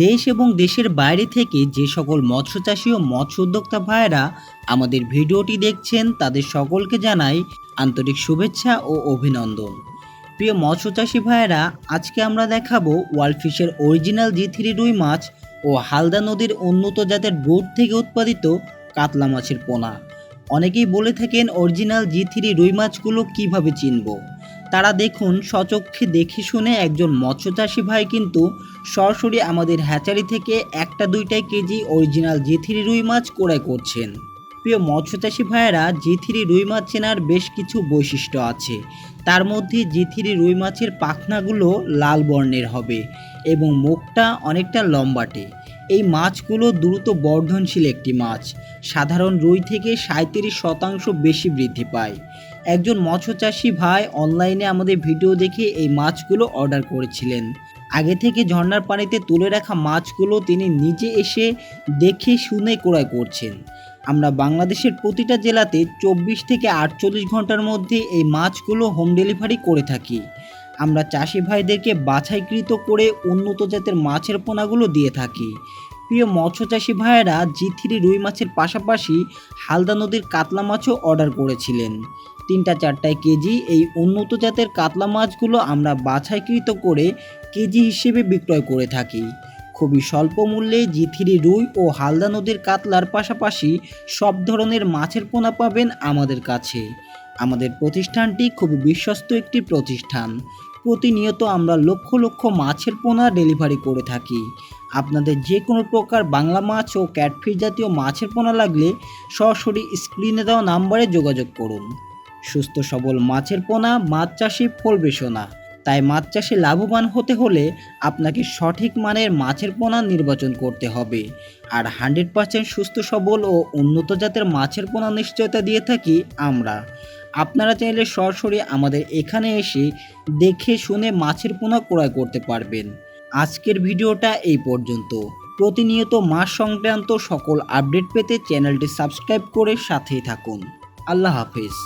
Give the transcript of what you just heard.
দেশ এবং দেশের বাইরে থেকে যে সকল মৎস্যচাষী ও মৎস্য উদ্যোক্তা ভাইয়েরা আমাদের ভিডিওটি দেখছেন তাদের সকলকে জানাই আন্তরিক শুভেচ্ছা ও অভিনন্দন। প্রিয় মৎস্যচাষী ভাইয়েরা, আজকে আমরা দেখাবো ওয়ার্ল্ড ফিশের অরিজিনাল জি3 রুই মাছ ও হালদা নদীর উন্নত জাতের ব্রুড থেকে উৎপাদিত কাতলা মাছের পোনা। অনেকেই বলে থাকেন অরিজিনাল জি3 রুই মাছগুলো কিভাবে চিনব। তারা দেখুন, স্বচক্ষে দেখে শুনে একজন মৎস্যচাষী ভাই কিন্তু সরাসরি আমাদের হ্যাচারি থেকে একটা দুইটাই কেজি অরিজিনাল জি3 রুই মাছ ক্রয় করছেন। প্রিয় মৎস্যচাষী ভাইয়েরা, জি3 রুই মাছ চেনার বেশ কিছু বৈশিষ্ট্য আছে। তার মধ্যে জি3 রুই মাছের পাখনাগুলো লাল বর্ণের হবে এবং মুখটা অনেকটা লম্বাটে। এই মাছগুলো দ্রুত বর্ধনশীল একটি মাছ, সাধারণ রুই থেকে 37% বেশি বৃদ্ধি পায়। একজন মৎস্যচাষী ভাই অনলাইনে আমাদের ভিডিও দেখে এই মাছগুলো অর্ডার করেছিলেন। আগে থেকে ঝর্ণার পানিতে তুলে রাখা মাছগুলো তিনি নিজে এসে দেখে শুনে ক্রয় করছেন। আমরা বাংলাদেশের প্রতিটা জেলাতে 24 থেকে 48 ঘন্টার মধ্যে এই মাছগুলো হোম ডেলিভারি করে থাকি। আমরা চাষি ভাইদেরকে বাছাইকৃত করে উন্নত জাতের মাছের পোনাগুলো দিয়ে থাকি। প্রিয় মৎস্যচাষী ভাইয়েরা, জি3 রুই মাছের পাশাপাশি হালদা নদীর কাতলা মাছও অর্ডার করেছিলেন। 3-4 কেজি এই উন্নত জাতের কাতলা মাছগুলো আমরা বাছাইকৃত করে কেজি হিসেবে বিক্রয় করে থাকি। খুবই স্বল্প মূল্যে জি3 রুই ও হালদা নদীর কাতলার পাশাপাশি সব ধরনের মাছের পোনা পাবেন আমাদের কাছে। আমাদের প্রতিষ্ঠানটি খুবই বিশ্বস্ত একটি প্রতিষ্ঠান। প্রতিনিয়ত আমরা লক্ষ লক্ষ মাছের পোনা ডেলিভারি করে থাকি। আপনাদের যে কোনো প্রকার বাংলা মাছ ও ক্যাটফিশ জাতীয় মাছের পোনা লাগলে সরাসরি স্ক্রিনে দেওয়া নাম্বারে যোগাযোগ করুন। সুস্থ সবল মাছের পোনা মাছ চাষে ফলবে সোনা। তাই মাছ চাষে লাভবান হতে হলে আপনাকে সঠিক মানের মাছের পোনা নির্বাচন করতে হবে। আর 100% সুস্থ সবল ও উন্নত জাতের মাছের পোনা নিশ্চয়তা দিয়ে থাকি আমরা। আপনারা চাইলে সরাসরি আমাদের এখানে এসে দেখে শুনে মাছের পোনা ক্রয় করতে পারবেন। আজকের ভিডিওটা এই পর্যন্ত। প্রতিনিয়ত মাছ সংক্রান্ত সকল আপডেট পেতে চ্যানেলটি সাবস্ক্রাইব করে সাথেই থাকুন। আল্লাহ হাফেজ।